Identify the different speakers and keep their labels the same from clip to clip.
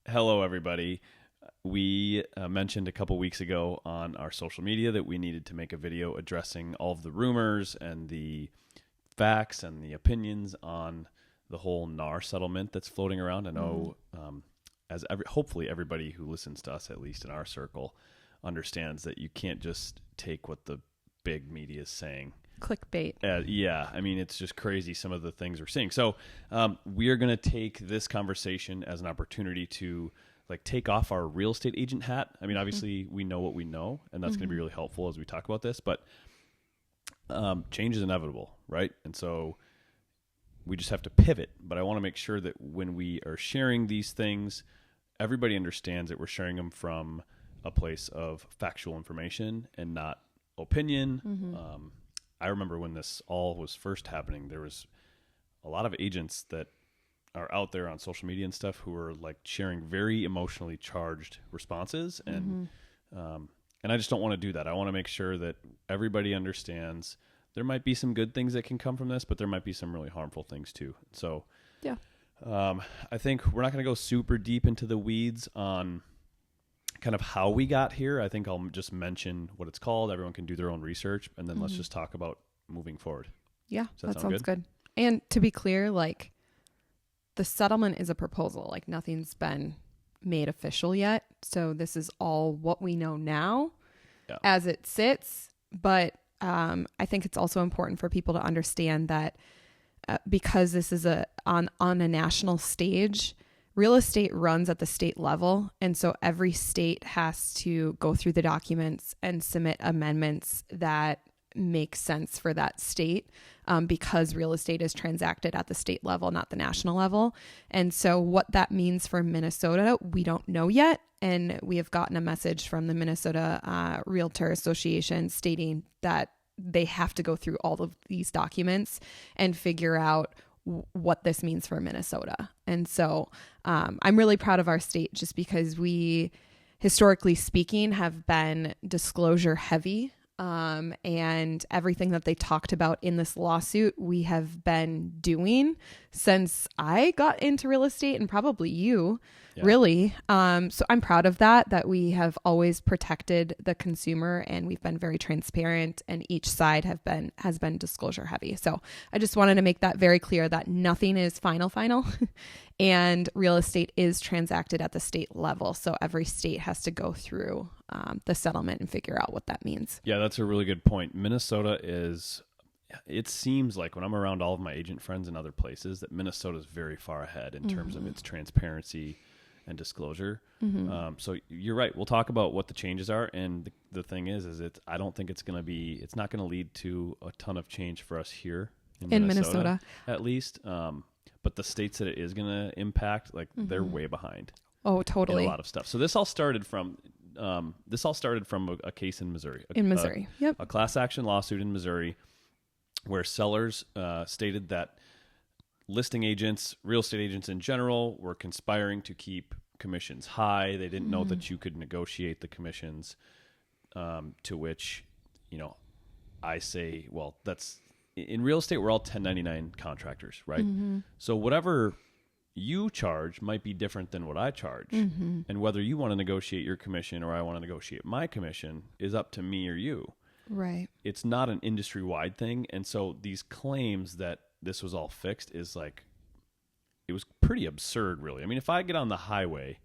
Speaker 1: Hello, everybody. We mentioned a couple weeks ago on our social media that we needed to make a video addressing all of the rumors and the facts and the opinions on the whole NAR settlement that's floating around. I know hopefully everybody who listens to us, at least in our circle, understands that you can't just take what the big media is saying.
Speaker 2: Clickbait.
Speaker 1: Yeah, I mean, it's just crazy some of the things we're seeing. So we are going to take this conversation as an opportunity to take off our real estate agent hat. I mean, obviously we know what we know, and that's going to be really helpful as we talk about this, but change is inevitable, right? And so we just have to pivot. But I want to make sure that when we are sharing these things, everybody understands that we're sharing them from a place of factual information and not opinion. I remember when this all was first happening, there was a lot of agents that are out there on social media and stuff who are sharing very emotionally charged responses. And I just don't want to do that. I want to make sure that everybody understands there might be some good things that can come from this, but there might be some really harmful things too. So
Speaker 2: yeah,
Speaker 1: I think we're not going to go super deep into the weeds on kind of how we got here. I think I'll just mention what it's called. Everyone can do their own research, and then let's just talk about moving forward.
Speaker 2: Yeah, that sounds good. And to be clear, the settlement is a proposal. Nothing's been made official yet. So this is all what we know now as it sits. But I think it's also important for people to understand that because this is on a national stage, real estate runs at the state level. And so every state has to go through the documents and submit amendments that make sense for that state because real estate is transacted at the state level, not the national level. And so what that means for Minnesota, we don't know yet. And we have gotten a message from the Minnesota Realtor Association stating that they have to go through all of these documents and figure out what this means for Minnesota. And so I'm really proud of our state just because we, historically speaking, have been disclosure heavy. And everything that they talked about in this lawsuit, we have been doing since I got into real estate, and probably you, really. So I'm proud of that we have always protected the consumer, and we've been very transparent, and each side has been disclosure heavy. So I just wanted to make that very clear that nothing is final, and real estate is transacted at the state level. So every state has to go through the settlement and figure out what that means.
Speaker 1: Yeah, that's a really good point. Minnesota it seems like when I'm around all of my agent friends in other places that Minnesota is very far ahead in terms of its transparency and disclosure. So you're right. We'll talk about what the changes are. And the thing is I don't think it's not going to lead to a ton of change for us here in Minnesota. At least. But the states that it is going to impact, they're way behind.
Speaker 2: Oh, totally.
Speaker 1: In a lot of stuff. So this all started from a case in Missouri.
Speaker 2: Yep.
Speaker 1: A class action lawsuit in Missouri where sellers stated that listing agents, real estate agents in general, were conspiring to keep commissions high. They didn't know that you could negotiate the commissions, to which, I say, well, that's in real estate, we're all 1099 contractors, right? So whatever you charge might be different than what I charge. And whether you want to negotiate your commission or I want to negotiate my commission is up to me or you.
Speaker 2: Right.
Speaker 1: It's not an industry-wide thing. And so these claims that this was all fixed is it was pretty absurd, really. I mean, if I get on the highway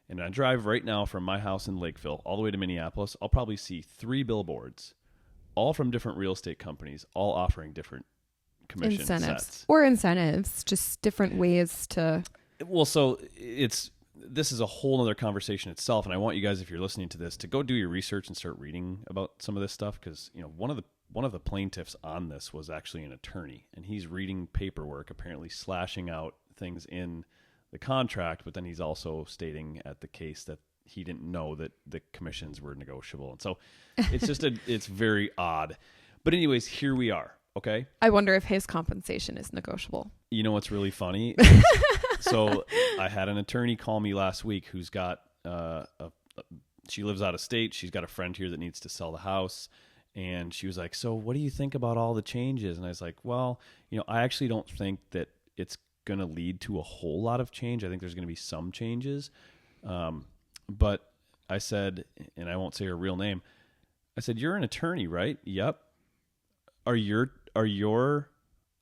Speaker 1: and I drive right now from my house in Lakeville all the way to Minneapolis, I'll probably see 3 billboards, all from different real estate companies, all offering different commission sets.
Speaker 2: Or incentives, just different ways to...
Speaker 1: Well, so this is a whole other conversation itself, and I want you guys, if you're listening to this, to go do your research and start reading about some of this stuff, because one of the plaintiffs on this was actually an attorney, and he's reading paperwork, apparently slashing out things in the contract, but then he's also stating at the case that he didn't know that the commissions were negotiable. And so it's just it's very odd. But anyways, here we are. Okay.
Speaker 2: I wonder if his compensation is negotiable.
Speaker 1: You know what's really funny? So I had an attorney call me last week who's got she lives out of state. She's got a friend here that needs to sell the house. And she was like, so what do you think about all the changes? And I was like, well, I actually don't think that it's going to lead to a whole lot of change. I think there's going to be some changes. But I said, and I won't say her real name, I said, "You're an attorney, right?" "Yep." Are your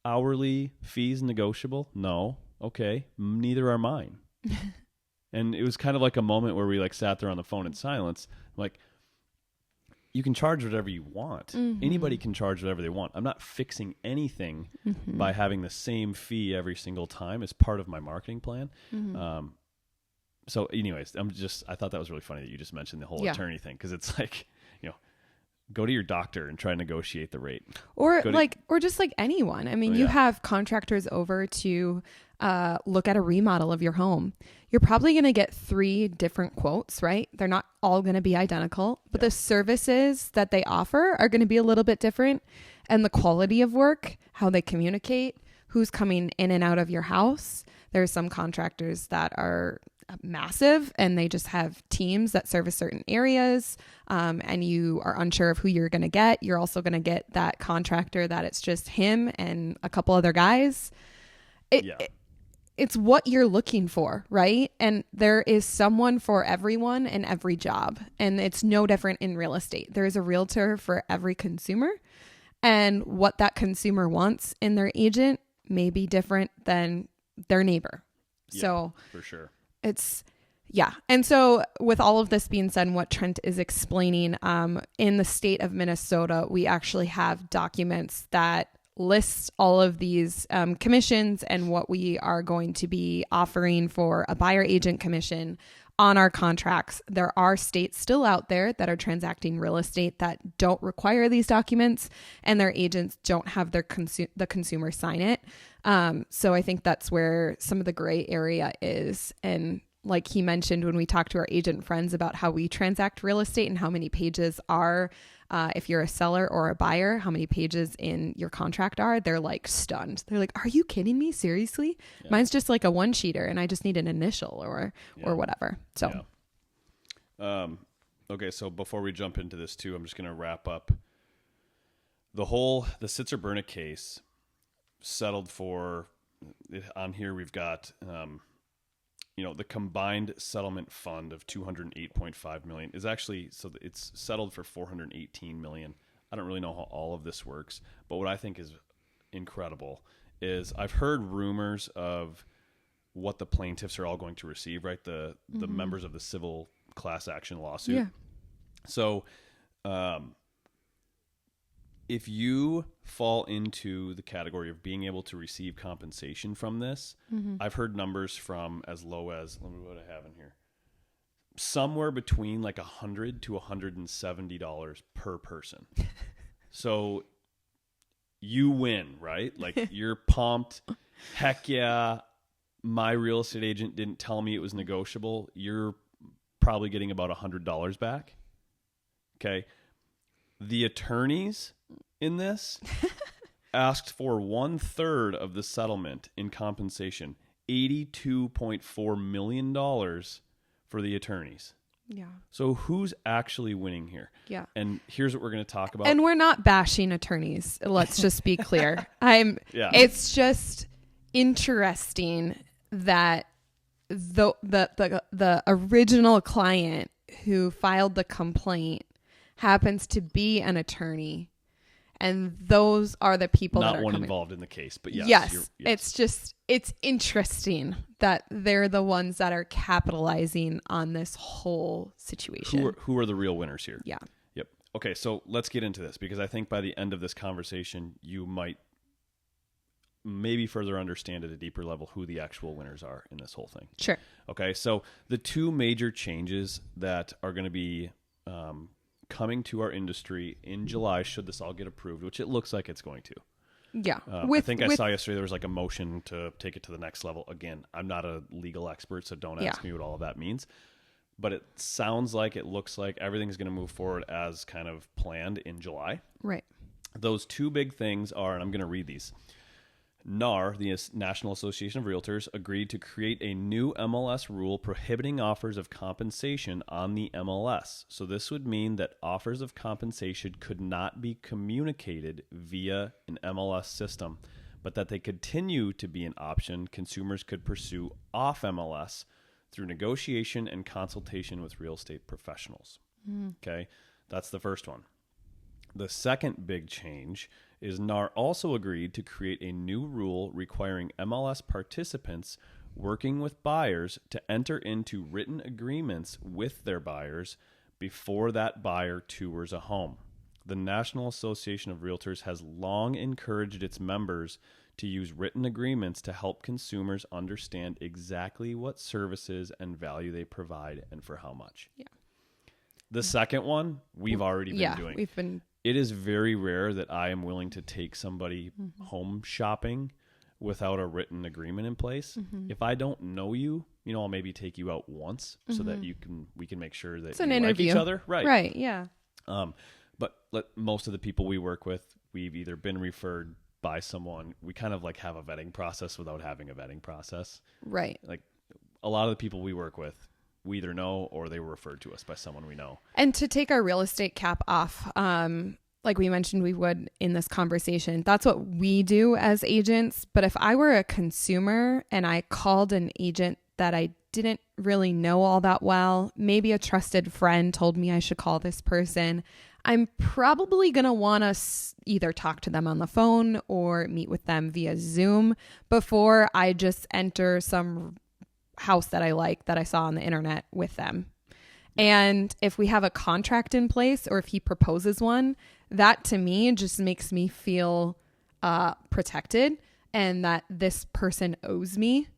Speaker 1: hourly fees negotiable?" "No." "Okay, neither are mine." And it was kind of like a moment where we like sat there on the phone in silence. Like, you can charge whatever you want. Mm-hmm. Anybody can charge whatever they want. I'm not fixing anything by having the same fee every single time as part of my marketing plan. So anyways, I thought that was really funny that you just mentioned the whole attorney thing, because it's like, go to your doctor and try to negotiate the rate.
Speaker 2: Or just like anyone. I mean, you have contractors over to look at a remodel of your home. You're probably going to get 3 different quotes, right? They're not all going to be identical, but the services that they offer are going to be a little bit different. And the quality of work, how they communicate, who's coming in and out of your house. There are some contractors that are massive and they just have teams that service certain areas, and you are unsure of who you're going to get. You're also going to get that contractor that it's just him and a couple other guys. It's what you're looking for, right? And there is someone for everyone and every job, and it's no different in real estate. There is a realtor for every consumer, and what that consumer wants in their agent may be different than their neighbor. So
Speaker 1: for sure.
Speaker 2: And so with all of this being said, what Trent is explaining, in the state of Minnesota, we actually have documents that list all of these commissions and what we are going to be offering for a buyer agent commission on our contracts. There are states still out there that are transacting real estate that don't require these documents, and their agents don't have the consumer sign it. So I think that's where some of the gray area is. And like he mentioned, when we talk to our agent friends about how we transact real estate and how many pages are, if you're a seller or a buyer, how many pages in your contract are, they're like stunned. They're like, "Are you kidding me? Seriously?" Yeah. Mine's just like a 1-sheeter and I just need an initial or whatever. So,
Speaker 1: okay. So before we jump into this too, I'm just going to wrap up the Sitzer-Burnett case. Settled for, on here we've got, the combined settlement fund of $208.5 million is actually, so it's settled for $418 million. I don't really know how all of this works, but what I think is incredible is I've heard rumors of what the plaintiffs are all going to receive, right? The members of the civil class action lawsuit.
Speaker 2: Yeah.
Speaker 1: So, if you fall into the category of being able to receive compensation from this, I've heard numbers from as low as, let me what I have in here, somewhere between like $100 to $170 per person. So you win, right? Like, you're pumped. Heck yeah. My real estate agent didn't tell me it was negotiable. You're probably getting about $100 back. Okay. The attorneys in this asked for 1/3 of the settlement in compensation, $82.4 million for the attorneys.
Speaker 2: Yeah.
Speaker 1: So who's actually winning here?
Speaker 2: Yeah.
Speaker 1: And here's what we're going to talk about.
Speaker 2: And we're not bashing attorneys. Let's just be clear. It's just interesting that the original client who filed the complaint happens to be an attorney, and those are the people
Speaker 1: not
Speaker 2: that are
Speaker 1: one
Speaker 2: coming.
Speaker 1: Involved in the case, but
Speaker 2: yes. It's interesting that they're the ones that are capitalizing on this whole situation.
Speaker 1: Who are the real winners here?
Speaker 2: Yeah.
Speaker 1: Yep. Okay, so let's get into this, because I think by the end of this conversation, you might maybe further understand at a deeper level who the actual winners are in this whole thing.
Speaker 2: Sure.
Speaker 1: Okay, so the 2 major changes that are going to be coming to our industry in July, should this all get approved, which it looks like it's going to.
Speaker 2: Yeah.
Speaker 1: I saw yesterday there was like a motion to take it to the next level. Again, I'm not a legal expert, so don't ask me what all of that means. But it sounds like, it looks like everything's going to move forward as kind of planned in July.
Speaker 2: Right.
Speaker 1: Those 2 big things are, and I'm going to read these. NAR, the National Association of Realtors, agreed to create a new MLS rule prohibiting offers of compensation on the MLS. So this would mean that offers of compensation could not be communicated via an MLS system, but that they continue to be an option consumers could pursue off MLS through negotiation and consultation with real estate professionals. Okay, that's the first one. The second big change is NAR also agreed to create a new rule requiring MLS participants working with buyers to enter into written agreements with their buyers before that buyer tours a home. The National Association of Realtors has long encouraged its members to use written agreements to help consumers understand exactly what services and value they provide and for how much.
Speaker 2: Yeah.
Speaker 1: The second one, we've already been doing. It is very rare that I am willing to take somebody home shopping without a written agreement in place. If I don't know you, I'll maybe take you out once so that we can make sure that
Speaker 2: it's an
Speaker 1: we
Speaker 2: interview.
Speaker 1: like each other. Right.
Speaker 2: Right. Yeah.
Speaker 1: But most of the people we work with, we've either been referred by someone. We kind of like have a vetting process without having a vetting process.
Speaker 2: Right.
Speaker 1: Like a lot of the people we work with, we either know or they were referred to us by someone we know.
Speaker 2: And to take our real estate cap off, like we mentioned we would in this conversation, that's what we do as agents. But if I were a consumer and I called an agent that I didn't really know all that well, maybe a trusted friend told me I should call this person, I'm probably going to want to either talk to them on the phone or meet with them via Zoom before I just enter some house that I like that I saw on the internet with them. And if we have a contract in place or if he proposes one, that to me just makes me feel protected and that this person owes me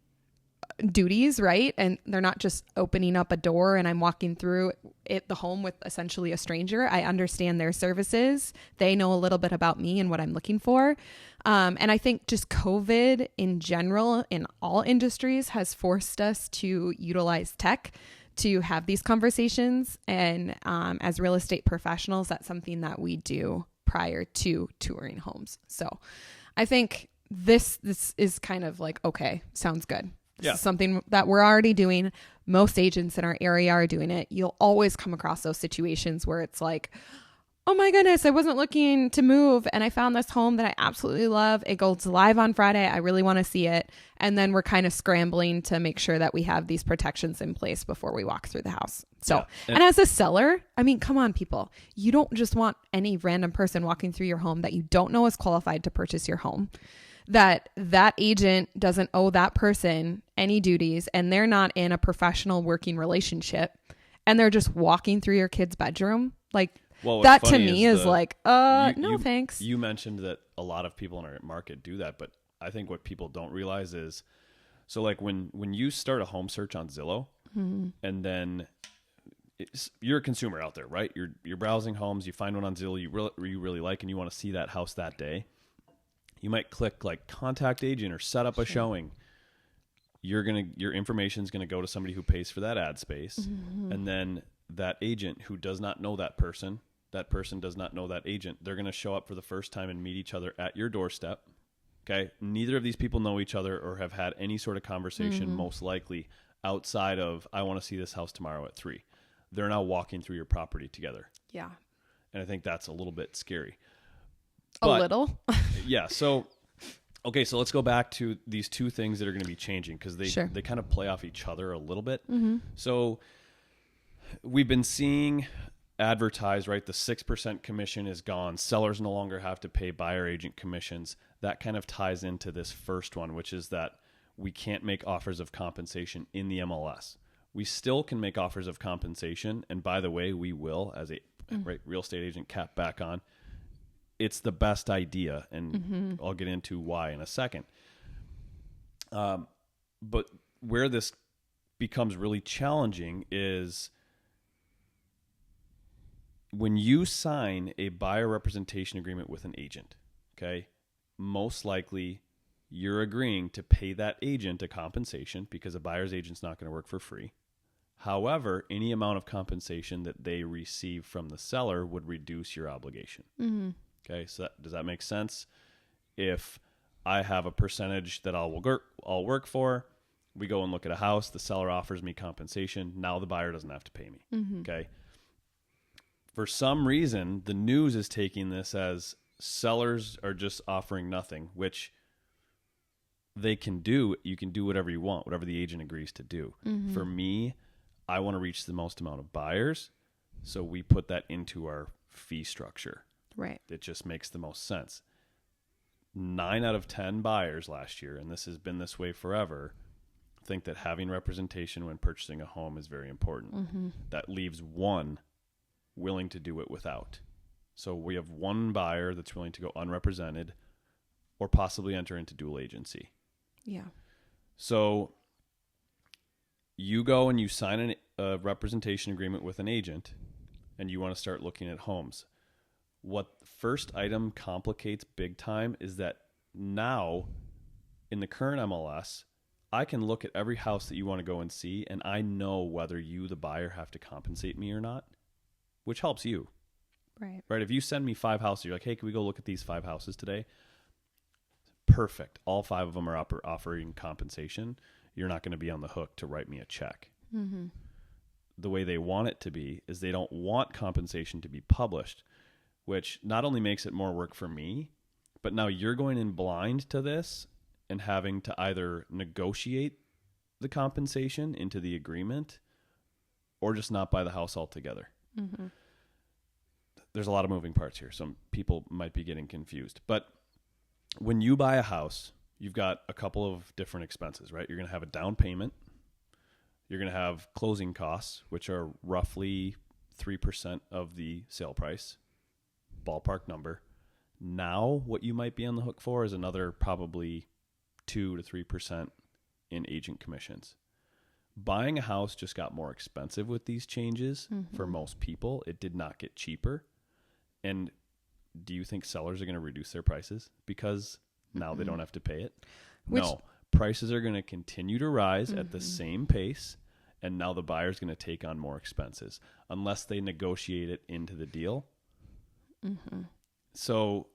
Speaker 2: duties, right? And they're not just opening up a door and I'm walking through the home with essentially a stranger. I understand their services. They know a little bit about me and what I'm looking for. And I think just COVID in general in all industries has forced us to utilize tech to have these conversations. And as real estate professionals, that's something that we do prior to touring homes. So I think this is kind of like, okay, sounds good. This is something that we're already doing. Most agents in our area are doing it. You'll always come across those situations where it's like, oh my goodness, I wasn't looking to move and I found this home that I absolutely love. It goes live on Friday. I really want to see it. And then we're kind of scrambling to make sure that we have these protections in place before we walk through the house. So, and as a seller, I mean, come on, people, you don't just want any random person walking through your home that you don't know is qualified to purchase your home. That agent doesn't owe that person any duties and they're not in a professional working relationship and they're just walking through your kid's bedroom. Like that to me is like, no, thanks.
Speaker 1: You mentioned that a lot of people in our market do that, but I think what people don't realize is, so like when you start a home search on Zillow and then you're a consumer out there, right? You're browsing homes, you find one on Zillow you really like and you want to see that house that day. You might click like contact agent or set up a showing. Your information is going to go to somebody who pays for that ad space. And then that agent who does not know that person does not know that agent. They're going to show up for the first time and meet each other at your doorstep. Okay. Neither of these people know each other or have had any sort of conversation, most likely outside of, I want to see this house tomorrow at 3. They're now walking through your property together.
Speaker 2: Yeah.
Speaker 1: And I think that's a little bit scary.
Speaker 2: But, a little.
Speaker 1: Yeah. So, okay. So let's go back to these two things that are going to be changing because they kind of play off each other a little bit. So we've been seeing advertised, right? The 6% commission is gone. Sellers no longer have to pay buyer agent commissions. That kind of ties into this first one, which is that we can't make offers of compensation in the MLS. We still can make offers of compensation. And by the way, we will as a real estate agent cap back on. It's the best idea, and I'll get into why in a second. But where this becomes really challenging is when you sign a buyer representation agreement with an agent, okay, most likely you're agreeing to pay that agent a compensation because a buyer's agent's not going to work for free. However, any amount of compensation that they receive from the seller would reduce your obligation. Okay, so does that make sense? If I have a percentage that I'll work for, we go and look at a house, the seller offers me compensation, now the buyer doesn't have to pay me. Okay. For some reason, the news is taking this as sellers are just offering nothing, which you can do whatever you want, whatever the agent agrees to do.
Speaker 2: Mm-hmm.
Speaker 1: For me, I want to reach the most amount of buyers, so we put that into our fee structure.
Speaker 2: Right.
Speaker 1: It just makes the most sense. 9 out of 10 buyers last year, and this has been this way forever, think that having representation when purchasing a home is very important.
Speaker 2: Mm-hmm.
Speaker 1: That leaves one willing to do it without. So we have one buyer that's willing to go unrepresented or possibly enter into dual agency.
Speaker 2: Yeah.
Speaker 1: So you go and you sign a representation agreement with an agent, and you want to start looking at homes. What first item complicates big time is that now in the current MLS, I can look at every house that you want to go and see, and I know whether you, the buyer, have to compensate me or not, which helps you.
Speaker 2: Right.
Speaker 1: Right? If you send me 5 houses, you're like, hey, can we go look at these 5 houses today? Perfect. All 5 of them are offering compensation. You're not going to be on the hook to write me a check.
Speaker 2: Mm-hmm.
Speaker 1: The way they want it to be is they don't want compensation to be published, which not only makes it more work for me, but now you're going in blind to this and having to either negotiate the compensation into the agreement or just not buy the house altogether.
Speaker 2: Mm-hmm.
Speaker 1: There's a lot of moving parts here. Some people might be getting confused. But when you buy a house, you've got a couple of different expenses, right? You're going to have a down payment. You're going to have closing costs, which are roughly 3% of the sale price, ballpark number. Now, what you might be on the hook for is another probably 2 to 3% in agent commissions. Buying a house just got more expensive with these changes for most people. It did not get cheaper. And do you think sellers are going to reduce their prices because now they don't have to pay it? No. Prices are going to continue to rise at the same pace, and now the buyer's going to take on more expenses unless they negotiate it into the deal.
Speaker 2: Mm-hmm.
Speaker 1: So,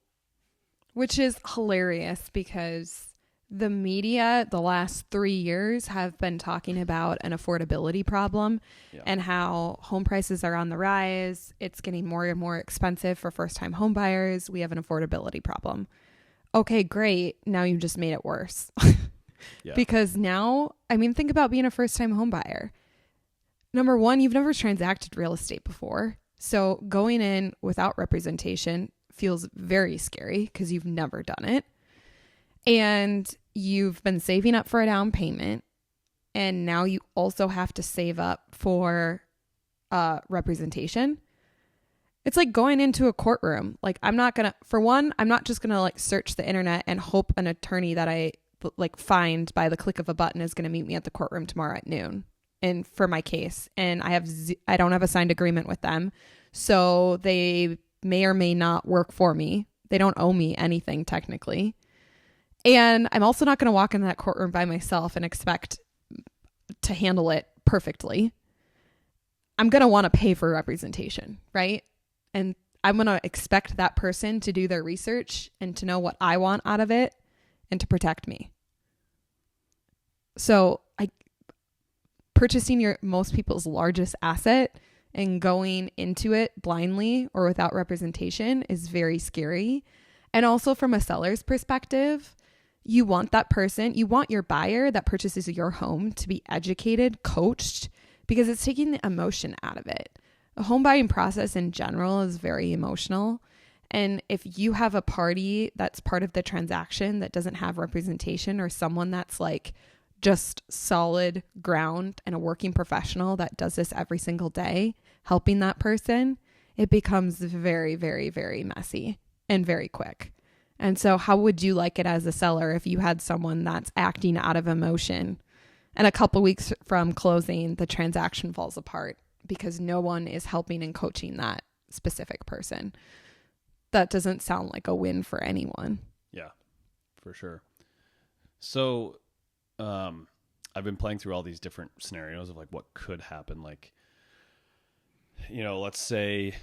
Speaker 2: which is hilarious because the media the last 3 years have been talking about an affordability problem and how home prices are on the rise. It's getting more and more expensive for first-time home buyers. We have an affordability problem. Okay, great. Now you just made it worse. Because now, I mean, think about being a first-time home buyer. Number one, you've never transacted real estate before. So going in without representation feels very scary because you've never done it. And you've been saving up for a down payment. And now you also have to save up for representation. It's like going into a courtroom. Like, I'm not just going to like search the internet and hope an attorney that I like find by the click of a button is going to meet me at the courtroom tomorrow at noon. And for my case, and I don't have a signed agreement with them. So they may or may not work for me. They don't owe me anything technically. And I'm also not going to walk into that courtroom by myself and expect to handle it perfectly. I'm going to want to pay for representation, right? And I'm going to expect that person to do their research and to know what I want out of it and to protect me. So purchasing most people's largest asset and going into it blindly or without representation is very scary. And also from a seller's perspective, you want your buyer that purchases your home to be educated, coached, because it's taking the emotion out of it. The home buying process in general is very emotional. And if you have a party that's part of the transaction that doesn't have representation, or someone that's like just solid ground and a working professional that does this every single day, helping that person, it becomes very, very, very messy and very quick. And so how would you like it as a seller if you had someone that's acting out of emotion and a couple weeks from closing, the transaction falls apart because no one is helping and coaching that specific person? That doesn't sound like a win for anyone. Yeah,
Speaker 1: for sure. So I've been playing through all these different scenarios of like what could happen. Like, let's say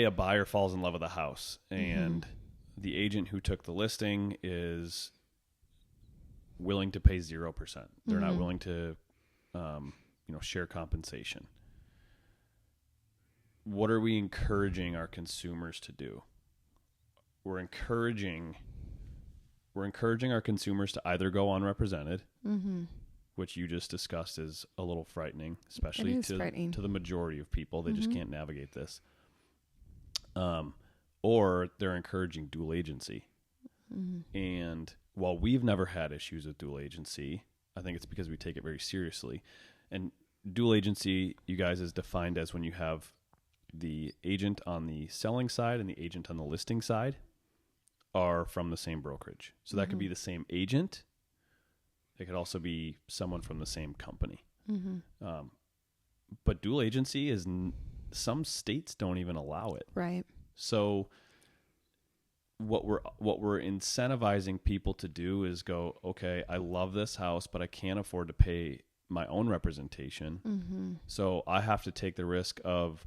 Speaker 1: a buyer falls in love with a house and the agent who took the listing is willing to pay 0%. They're not willing to, share compensation. What are we encouraging our consumers to do? We're encouraging we're encouraging our consumers to either go unrepresented, which you just discussed is a little frightening, especially to the majority of people. They just can't navigate this. Or they're encouraging dual agency. And while we've never had issues with dual agency, I think it's because we take it very seriously. And dual agency, you guys, is defined as when you have the agent on the selling side and the agent on the listing side are from the same brokerage. So that could be the same agent. It could also be someone from the same company. But dual agency is, some states don't even allow it.
Speaker 2: Right.
Speaker 1: So what we're incentivizing people to do is go, okay, I love this house, but I can't afford to pay my own representation. So I have to take the risk of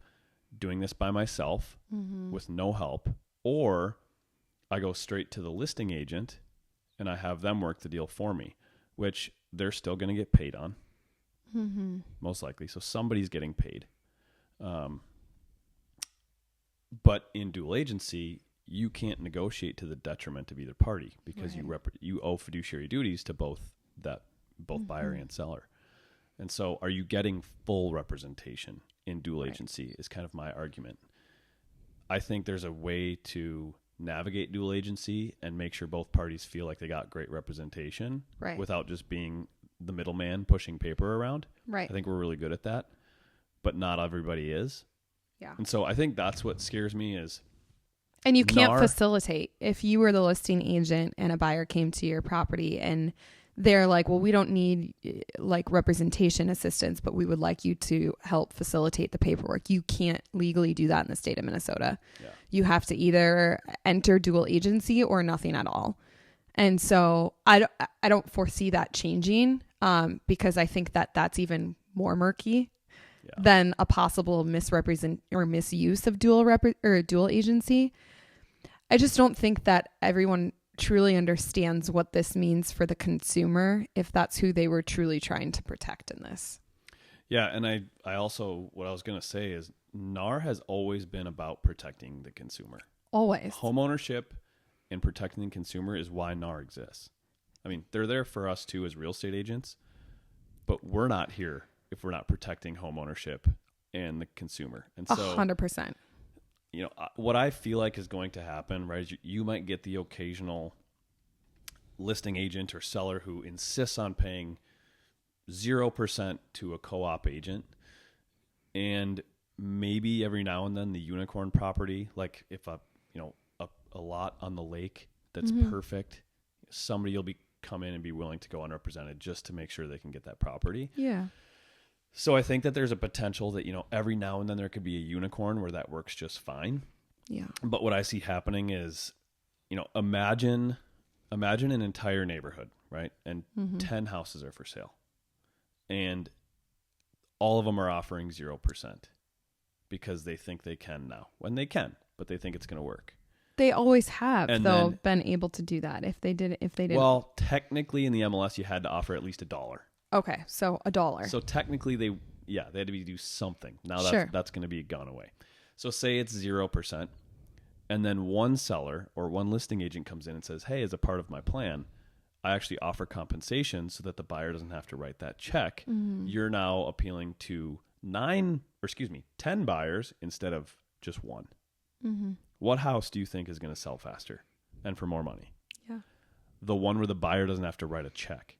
Speaker 1: doing this by myself with no help, or I go straight to the listing agent and I have them work the deal for me, which they're still going to get paid on, most likely. So somebody's getting paid. But in dual agency, you can't negotiate to the detriment of either party because you owe fiduciary duties to both buyer and seller. And so are you getting full representation in dual agency is kind of my argument. I think there's a way to navigate dual agency and make sure both parties feel like they got great representation without just being the middleman pushing paper around. I think we're really good at that, but not everybody is. Yeah. And so I think that's what scares me is.
Speaker 2: And you can't facilitate. If you were the listing agent and a buyer came to your property and they're like, well, we don't need like representation assistance, but we would like you to help facilitate the paperwork. You can't legally do that in the state of Minnesota. Yeah. You have to either enter dual agency or nothing at all. And so I don't foresee that changing because I think that that's even more murky than a possible misrepresent or misuse of dual agency. I just don't think that everyone truly understands what this means for the consumer if that's who they were truly trying to protect in this.
Speaker 1: Yeah, and I also, what I was going to say is NAR has always been about protecting the consumer.
Speaker 2: Always.
Speaker 1: Homeownership and protecting the consumer is why NAR exists. I mean, they're there for us too as real estate agents, but we're not here if we're not protecting homeownership and the consumer. And so
Speaker 2: 100%.
Speaker 1: You know, what I feel like is going to happen, right, is you might get the occasional listing agent or seller who insists on paying 0% to a co-op agent. And maybe every now and then the unicorn property, like if a lot on the lake that's perfect, somebody will come in and be willing to go unrepresented just to make sure they can get that property.
Speaker 2: Yeah.
Speaker 1: So I think that there's a potential that, every now and then there could be a unicorn where that works just fine.
Speaker 2: Yeah.
Speaker 1: But what I see happening is, imagine an entire neighborhood, right? And 10 houses are for sale. And all of them are offering 0% because they think they can now. When they can, but they think it's going to work.
Speaker 2: They always have, been able to do that. If they didn't.
Speaker 1: Well, technically in the MLS, you had to offer at least $1.
Speaker 2: Okay, so $1.
Speaker 1: So technically they had to do something. Now that's going to be gone away. So say it's 0%, and then one seller or one listing agent comes in and says, hey, as a part of my plan, I actually offer compensation so that the buyer doesn't have to write that check. You're now appealing to 10 buyers instead of just one. What house do you think is going to sell faster and for more money?
Speaker 2: Yeah. The
Speaker 1: one where the buyer doesn't have to write a check.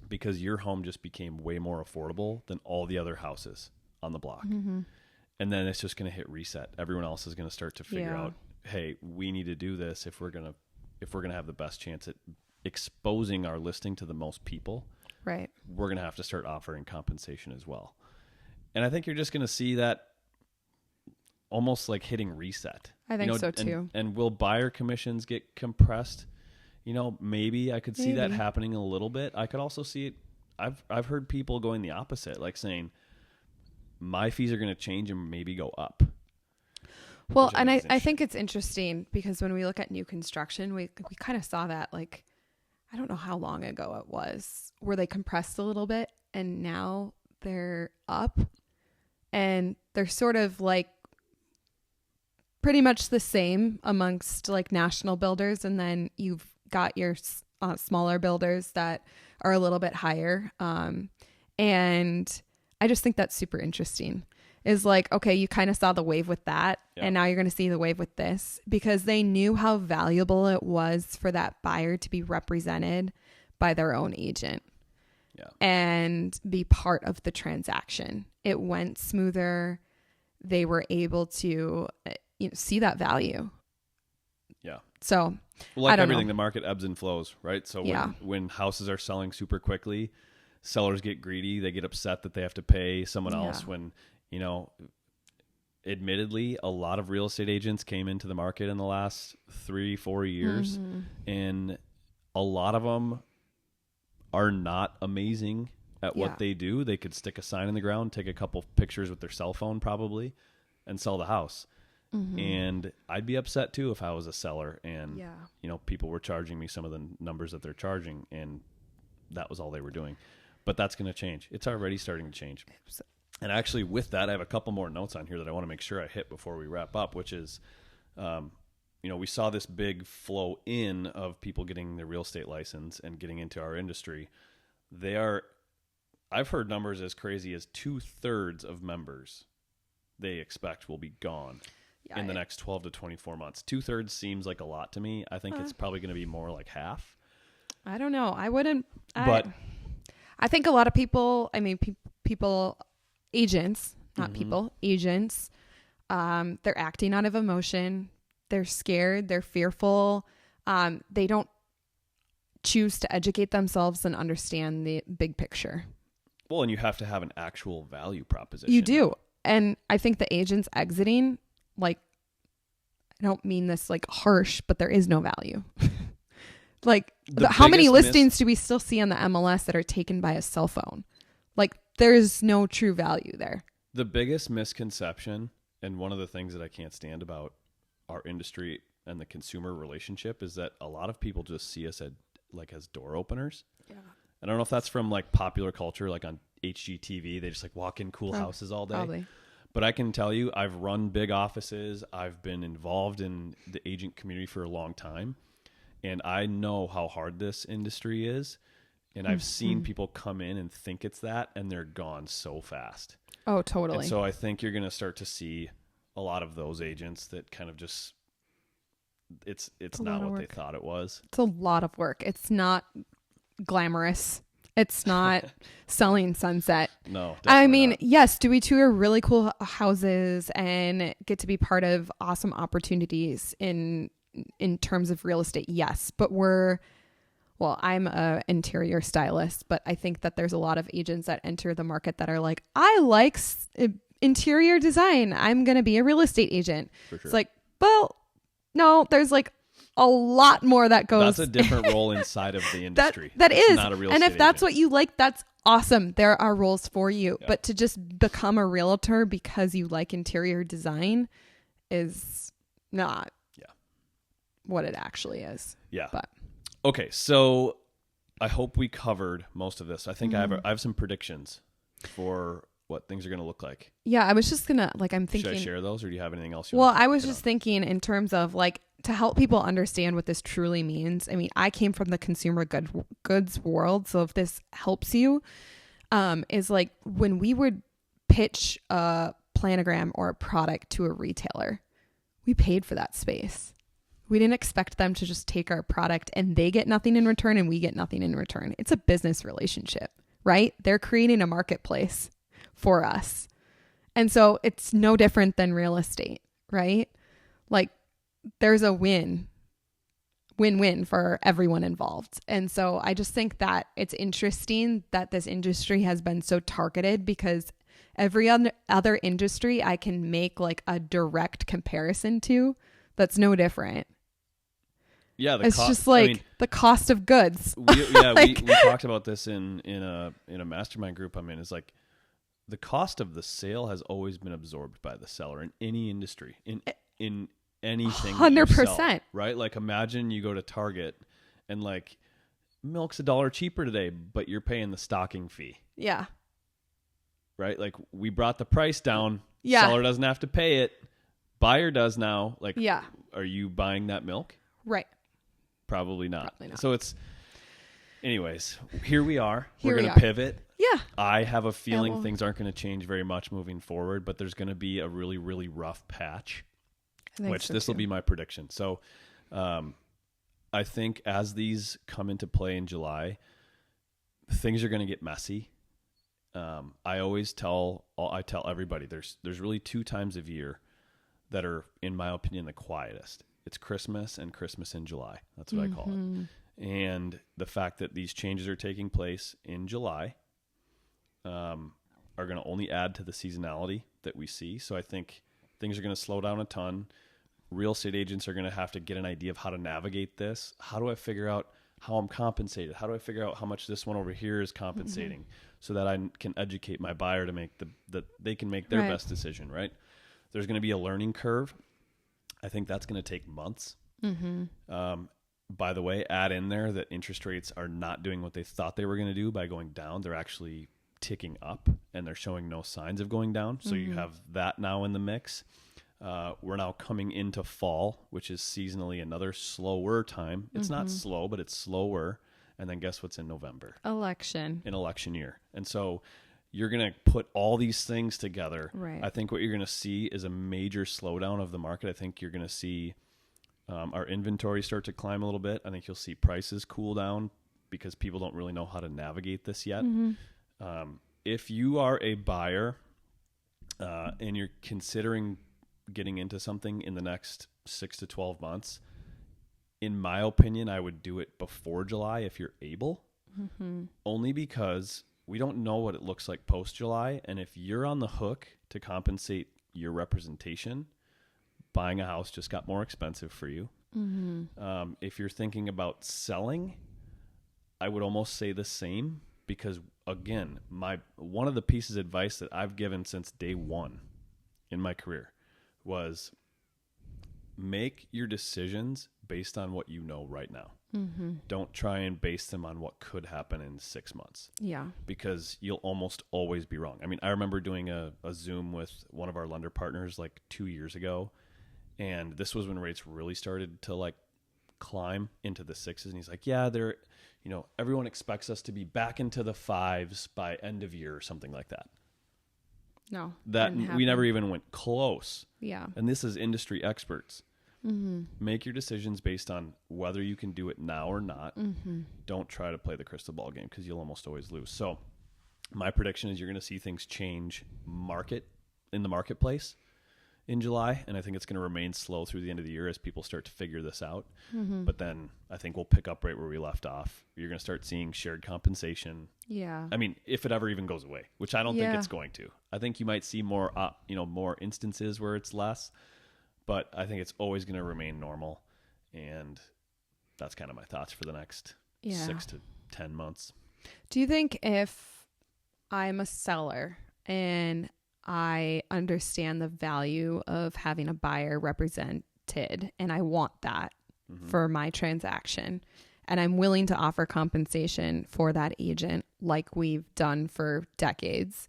Speaker 1: Because your home just became way more affordable than all the other houses on the block. And then it's just going to hit reset. Everyone else is going to start to figure out, hey, we need to do this if we're going to have the best chance at exposing our listing to the most people.
Speaker 2: Right.
Speaker 1: We're going to have to start offering compensation as well. And I think you're just going to see that almost like hitting reset.
Speaker 2: I think so too.
Speaker 1: And will buyer commissions get compressed? Maybe I could see that happening a little bit. I could also see it. I've heard people going the opposite, like saying my fees are going to change and maybe go up.
Speaker 2: Well, and I think it's interesting because when we look at new construction, we kind of saw that, like, I don't know how long ago it was, where they compressed a little bit and now they're up and they're sort of like pretty much the same amongst like national builders. And then you've got your smaller builders that are a little bit higher. And I just think that's super interesting. Is like, okay, you kind of saw the wave with that, and now you're going to see the wave with this, because they knew how valuable it was for that buyer to be represented by their own agent and be part of the transaction. It went smoother. They were able to see that value.
Speaker 1: Yeah.
Speaker 2: So,
Speaker 1: well, like
Speaker 2: I don't
Speaker 1: everything,
Speaker 2: know.
Speaker 1: the market ebbs and flows, right? So when houses are selling super quickly, sellers get greedy. They get upset that they have to pay someone else when, admittedly, a lot of real estate agents came into the market in the last 3-4 years, and a lot of them are not amazing at what they do. They could stick a sign in the ground, take a couple pictures with their cell phone probably, and sell the house. And I'd be upset too if I was a seller and, people were charging me some of the numbers that they're charging, and that was all they were doing. But that's going to change. It's already starting to change. And actually with that, I have a couple more notes on here that I want to make sure I hit before we wrap up, which is, we saw this big flow in of people getting their real estate license and getting into our industry. I've heard numbers as crazy as 2/3 of members they expect will be gone in the next 12 to 24 months. 2/3 seems like a lot to me. I think it's probably going to be more like half.
Speaker 2: I don't know. I wouldn't.
Speaker 1: But
Speaker 2: I think a lot of people, people, agents, not people, agents, they're acting out of emotion. They're scared. They're fearful. They don't choose to educate themselves and understand the big picture.
Speaker 1: Well, and you have to have an actual value proposition.
Speaker 2: You do. And I think the agents exiting, like, I don't mean this like harsh, but there is no value. Like, how many listings do we still see on the MLS that are taken by a cell phone? Like, there's no true value there. The
Speaker 1: biggest misconception, and one of the things that I can't stand about our industry and the consumer relationship, is that a lot of people just see us as door openers. Yeah. I don't know if that's from like popular culture, like on HGTV, they just like walk in cool houses all day. Probably. But I can tell you, I've run big offices. I've been involved in the agent community for a long time. And I know how hard this industry is. And I've seen people come in and think it's that, and they're gone so fast.
Speaker 2: Oh, totally.
Speaker 1: And so I think you're going to start to see a lot of those agents that kind of just, it's not what they thought it was.
Speaker 2: It's a lot of work. It's not glamorous. It's not selling sunset.
Speaker 1: No,
Speaker 2: I mean,
Speaker 1: not.
Speaker 2: Yes, do we tour really cool houses and get to be part of awesome opportunities in terms of real estate? Yes, but I'm an interior stylist, but I think that there's a lot of agents that enter the market that are like, I like interior design. I'm going to be a real estate agent. For sure. It's like, well, no, there's like a lot more that goes.
Speaker 1: That's a different role inside of the industry.
Speaker 2: that is.
Speaker 1: Not a real
Speaker 2: and
Speaker 1: estate
Speaker 2: if that's
Speaker 1: agent.
Speaker 2: what you like, that's awesome. There are roles for you. Yeah. But to just become a realtor because you like interior design is not what it actually is.
Speaker 1: Yeah.
Speaker 2: But
Speaker 1: okay, so I hope we covered most of this. I think I have some predictions for what things are going to look like.
Speaker 2: Yeah, I was just going to, I'm thinking.
Speaker 1: Should I share those, or do you have anything else?
Speaker 2: I was just thinking in terms of to help people understand what this truly means. I mean, I came from the consumer goods world. So if this helps you, is like when we would pitch a planogram or a product to a retailer, we paid for that space. We didn't expect them to just take our product and they get nothing in return and we get nothing in return. It's a business relationship, right? They're creating a marketplace for us. And so it's no different than real estate, right? Like there's a win-win for everyone involved. And so I just think that it's interesting that this industry has been so targeted, because every other industry I can make like a direct comparison to that's no different.
Speaker 1: Yeah,
Speaker 2: it's just like the cost of goods.
Speaker 1: We talked about this in a mastermind group I'm in. Is like the cost of the sale has always been absorbed by the seller in any industry, in anything.
Speaker 2: 100%.
Speaker 1: Right? Like imagine you go to Target and like milk's $1 cheaper today, but you're paying the stocking fee.
Speaker 2: Yeah.
Speaker 1: Right? Like we brought the price down.
Speaker 2: Yeah.
Speaker 1: Seller doesn't have to pay it. Buyer does now. Like,
Speaker 2: yeah.
Speaker 1: Are you buying that milk?
Speaker 2: Right.
Speaker 1: Probably not.
Speaker 2: Probably not.
Speaker 1: So it's, anyways, here we are.
Speaker 2: Here
Speaker 1: We're
Speaker 2: we
Speaker 1: going to
Speaker 2: are.
Speaker 1: pivot.
Speaker 2: Yeah.
Speaker 1: I have a feeling
Speaker 2: well-
Speaker 1: things aren't going to change very much moving forward, but there's going to be a really, really rough patch,
Speaker 2: I think
Speaker 1: which
Speaker 2: so,
Speaker 1: this will
Speaker 2: too.
Speaker 1: be my prediction. So I think as these come into play in July, things are going to get messy. I tell everybody there's really 2 times of year that are, in my opinion, the quietest. It's Christmas and Christmas in July. That's what I call it. And the fact that these changes are taking place in July are going to only add to the seasonality that we see. So I think things are going to slow down a ton. Real estate agents are going to have to get an idea of how to navigate this. How do I figure out how I'm compensated? How do I figure out how much this one over here is compensating so that I can educate my buyer to make that they can make their
Speaker 2: Right.
Speaker 1: best decision, right? There's going to be a learning curve. I think that's going to take months. By the way, add in there that interest rates are not doing what they thought they were going to do by going down. They're actually ticking up, and they're showing no signs of going down. So you have that now in the mix. We're now coming into fall, which is seasonally another slower time. It's not slow, but it's slower. And then guess what's in November?
Speaker 2: Election.
Speaker 1: An election year. And so you're going to put all these things together.
Speaker 2: Right.
Speaker 1: I think what you're going to see is a major slowdown of the market. I think you're going to see our inventory start to climb a little bit. I think you'll see prices cool down because people don't really know how to navigate this yet. If you are a buyer and you're considering getting into something in the next 6 to 12 months, in my opinion, I would do it before July if you're able, only because we don't know what it looks like post-July. And if you're on the hook to compensate your representation, buying a house just got more expensive for you. If you're thinking about selling, I would almost say the same because, again, one of the pieces of advice that I've given since day one in my career was make your decisions based on what you know right now. Don't try and base them on what could happen in 6 months.
Speaker 2: Yeah.
Speaker 1: Because you'll almost always be wrong. I mean, I remember doing a Zoom with one of our lender partners like 2 years ago, and this was when rates really started to like climb into the 6s. And he's like, yeah, everyone expects us to be back into the 5s by end of year or something like that.
Speaker 2: No.
Speaker 1: That we never even went close.
Speaker 2: Yeah.
Speaker 1: And this is industry experts. Make your decisions based on whether you can do it now or not. Don't try to play the crystal ball game because you'll almost always lose. So my prediction is you're going to see things change in the marketplace in July, and I think it's going to remain slow through the end of the year as people start to figure this out. But then I think we'll pick up right where we left off. You're going to start seeing shared compensation.
Speaker 2: Yeah.
Speaker 1: I mean, if it ever even goes away, which I don't think it's going to. I think you might see more instances where it's less, but I think it's always going to remain normal. And that's kind of my thoughts for the next 6 to 10 months.
Speaker 2: Do you think if I'm a seller and I understand the value of having a buyer represented and I want that for my transaction, and I'm willing to offer compensation for that agent like we've done for decades,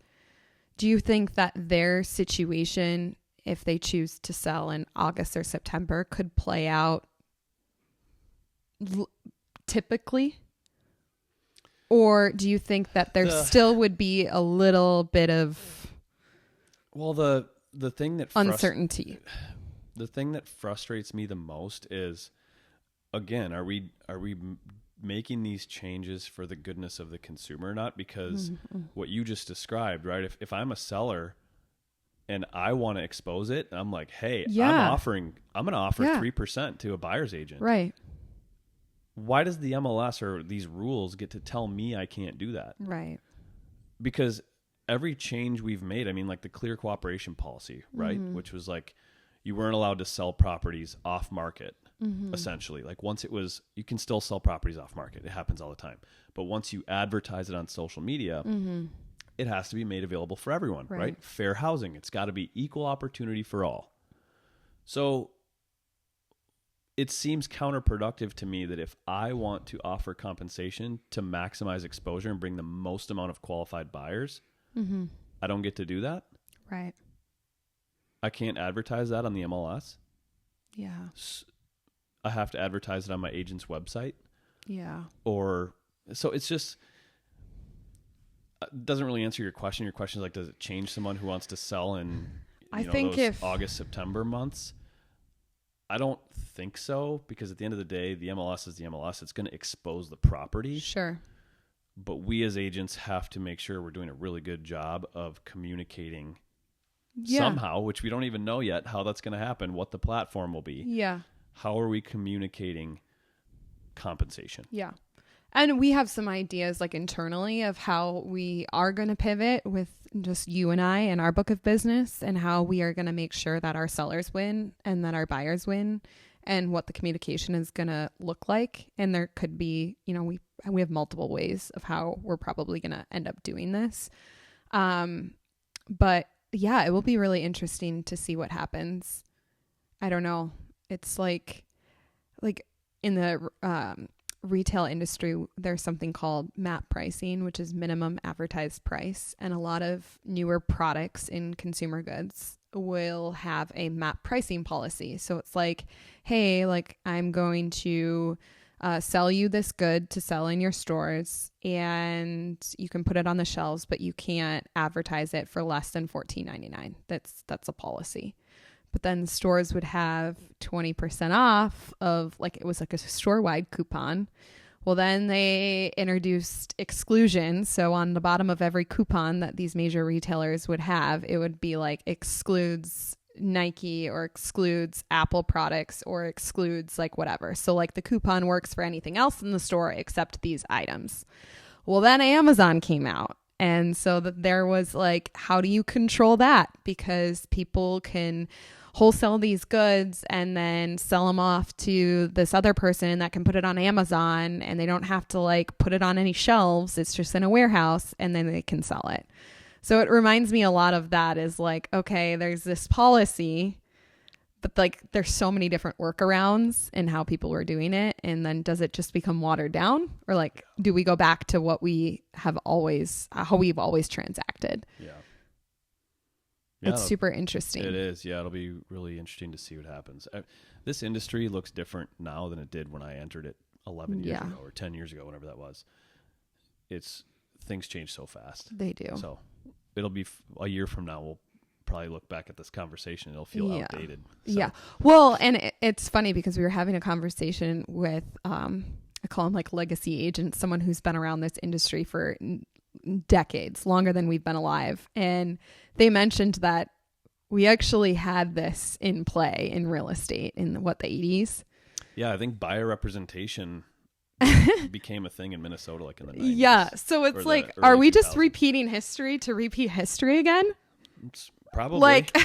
Speaker 2: do you think that their situation, if they choose to sell in August or September, could play out typically? Or do you think that there still would be a little bit of
Speaker 1: the thing that
Speaker 2: uncertainty?
Speaker 1: The thing that frustrates me the most is, again, are we making these changes for the goodness of the consumer or not? Because what you just described, right? If I'm a seller and I want to expose it, I'm like, hey, I'm going to offer 3% to a buyer's agent.
Speaker 2: Right.
Speaker 1: Why does the MLS or these rules get to tell me I can't do that?
Speaker 2: Right.
Speaker 1: Because every change we've made, I mean, like the clear cooperation policy, right? Which was like, you weren't allowed to sell properties off market, essentially. Like once it was, you can still sell properties off market. It happens all the time. But once you advertise it on social media, it has to be made available for everyone, right? Fair housing. It's got to be equal opportunity for all. So it seems counterproductive to me that if I want to offer compensation to maximize exposure and bring the most amount of qualified buyers, I don't get to do that.
Speaker 2: Right.
Speaker 1: I can't advertise that on the MLS.
Speaker 2: Yeah.
Speaker 1: I have to advertise it on my agent's website.
Speaker 2: Yeah.
Speaker 1: Or so it's just doesn't really answer your question. Your question is like, does it change someone who wants to sell in those August, September months? I don't think so, because at the end of the day, the MLS is the MLS. It's going to expose the property.
Speaker 2: Sure.
Speaker 1: But we as agents have to make sure we're doing a really good job of communicating somehow, which we don't even know yet how that's going to happen, what the platform will be.
Speaker 2: Yeah.
Speaker 1: How are we communicating compensation?
Speaker 2: Yeah. And we have some ideas like internally of how we are going to pivot with just you and I and our book of business, and how we are going to make sure that our sellers win and that our buyers win, and what the communication is going to look like. And there could be, we have multiple ways of how we're probably going to end up doing this. But yeah, it will be really interesting to see what happens. I don't know. It's like in the retail industry, there's something called MAP pricing, which is minimum advertised price. And a lot of newer products in consumer goods will have a MAP pricing policy. So it's like, hey, like I'm going to sell you this good to sell in your stores, and you can put it on the shelves, but you can't advertise it for less than $14.99. That's a policy. But then stores would have 20% off of, like, it was like a store-wide coupon. Well, then they introduced exclusions. So on the bottom of every coupon that these major retailers would have, it would be like excludes Nike or excludes Apple products or excludes like whatever. So like the coupon works for anything else in the store except these items. Well, then Amazon came out. And so that there was like, how do you control that? Because people can wholesale these goods and then sell them off to this other person that can put it on Amazon, and they don't have to like put it on any shelves. It's just in a warehouse, and then they can sell it. So it reminds me a lot of that, is like, okay, there's this policy, but like there's so many different workarounds in how people were doing it. And then does it just become watered down, or like, do we go back to what we have always, how we've always transacted?
Speaker 1: Yeah.
Speaker 2: It's super interesting.
Speaker 1: It is. Yeah. It'll be really interesting to see what happens. This industry looks different now than it did when I entered it 11 years ago or 10 years ago, whenever that was. Things change so fast.
Speaker 2: They do.
Speaker 1: So it'll be a year from now. We'll probably look back at this conversation. It'll feel outdated. So.
Speaker 2: Yeah. Well, and it's funny because we were having a conversation with, I call them like legacy agents, someone who's been around this industry for decades, longer than we've been alive. And they mentioned that we actually had this in play in real estate in the 80s.
Speaker 1: Yeah. I think buyer representation became a thing in Minnesota, like in the 90s.
Speaker 2: Yeah. So it's like, are we just repeating history to repeat history again?
Speaker 1: It's probably.
Speaker 2: Like,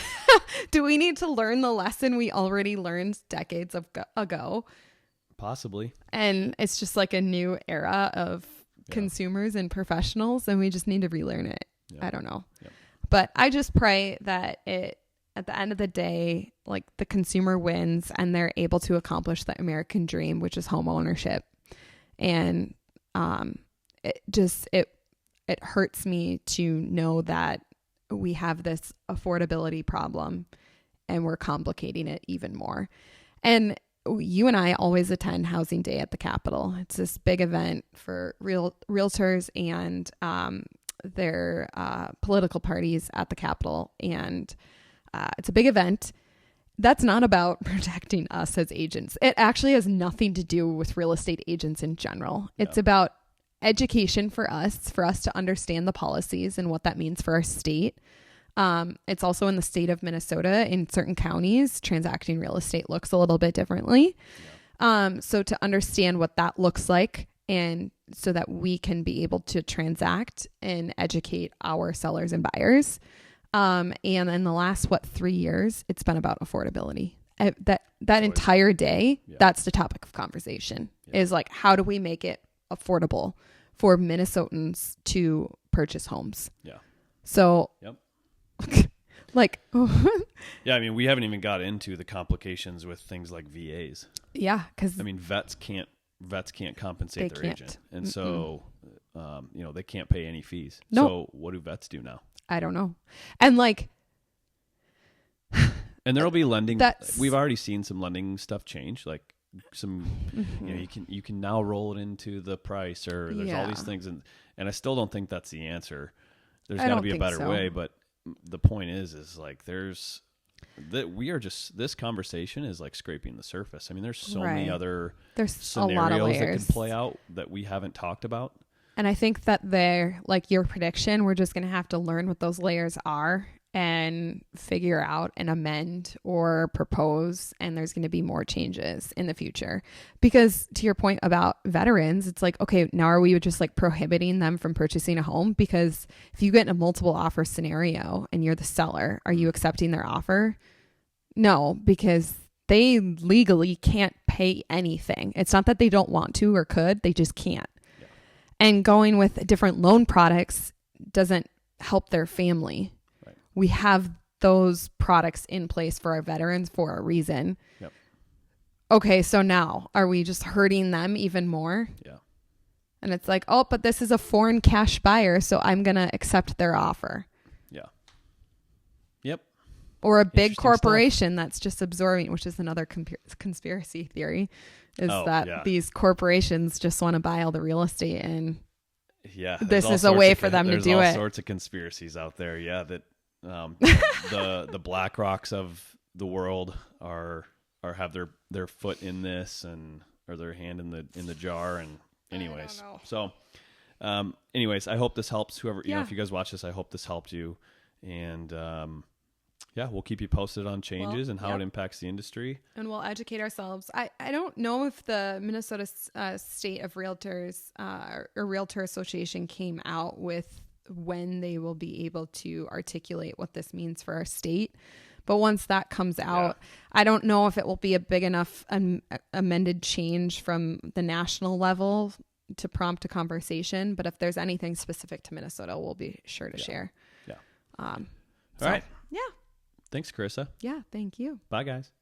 Speaker 2: do we need to learn the lesson we already learned decades ago? Possibly. And it's just like a new era of consumers and professionals, and we just need to relearn it. Yeah. I don't know. Yeah. But I just pray that at the end of the day, like the consumer wins and they're able to accomplish the American dream, which is home ownership. And it hurts me to know that we have this affordability problem and we're complicating it even more. And you and I always attend Housing Day at the Capitol. It's this big event for realtors and their political parties at the Capitol. And it's a big event. That's not about protecting us as agents. It actually has nothing to do with real estate agents in general. Yeah. It's about education for us to understand the policies and what that means for our state. It's also in the state of Minnesota. In certain counties, transacting real estate looks a little bit differently. Yeah. So to understand what that looks like, and so that we can be able to transact and educate our sellers and buyers. And in the last, 3 years, it's been about affordability. That entire day, that's the topic of conversation, is like, how do we make it affordable for Minnesotans to purchase homes? Yeah. So, like,
Speaker 1: yeah, I mean, we haven't even got into the complications with things like VAs.
Speaker 2: Yeah. Cause
Speaker 1: I mean, vets can't compensate their agent. And so, they can't pay any fees. Nope. So what do vets do now?
Speaker 2: I don't know. And like,
Speaker 1: and there'll be lending. We've already seen some lending stuff change. Like some, you can now roll it into the price, or there's all these things. And I still don't think that's the answer. There's got to be a better way. But the point is like, this conversation is like scraping the surface. I mean, there's so many other scenarios that can play out that we haven't talked about.
Speaker 2: And I think that like your prediction, we're just going to have to learn what those layers are and figure out and amend or propose. And there's going to be more changes in the future, because to your point about veterans, it's like, okay, now are we just like prohibiting them from purchasing a home? Because if you get in a multiple offer scenario and you're the seller, are you accepting their offer? No, because they legally can't pay anything. It's not that they don't want to or could, they just can't. Yeah. And going with different loan products doesn't help their family. We have those products in place for our veterans for a reason. Yep. Okay, so now are we just hurting them even more?
Speaker 1: Yeah.
Speaker 2: And it's like, oh, but this is a foreign cash buyer, so I'm going to accept their offer.
Speaker 1: Yeah. Yep.
Speaker 2: Or a big corporation that's just absorbing, which is another conspiracy theory, is that these corporations just want to buy all the real estate, and this is a way for them to do it.
Speaker 1: There's all sorts of conspiracies out there. Yeah. That the Black Rocks of the world are have their foot in this, and or their hand in the jar. And anyways, anyways, I hope this helps whoever, if you guys watch this, I hope this helped you. And we'll keep you posted on changes and how it impacts the industry,
Speaker 2: and we'll educate ourselves. I don't know if the Minnesota State of Realtors or Realtor Association came out with when they will be able to articulate what this means for our state. But once that comes out, I don't know if it will be a big enough amended change from the national level to prompt a conversation. But if there's anything specific to Minnesota, we'll be sure to share.
Speaker 1: Yeah. All right.
Speaker 2: Yeah.
Speaker 1: Thanks, Carissa.
Speaker 2: Yeah. Thank you.
Speaker 1: Bye, guys.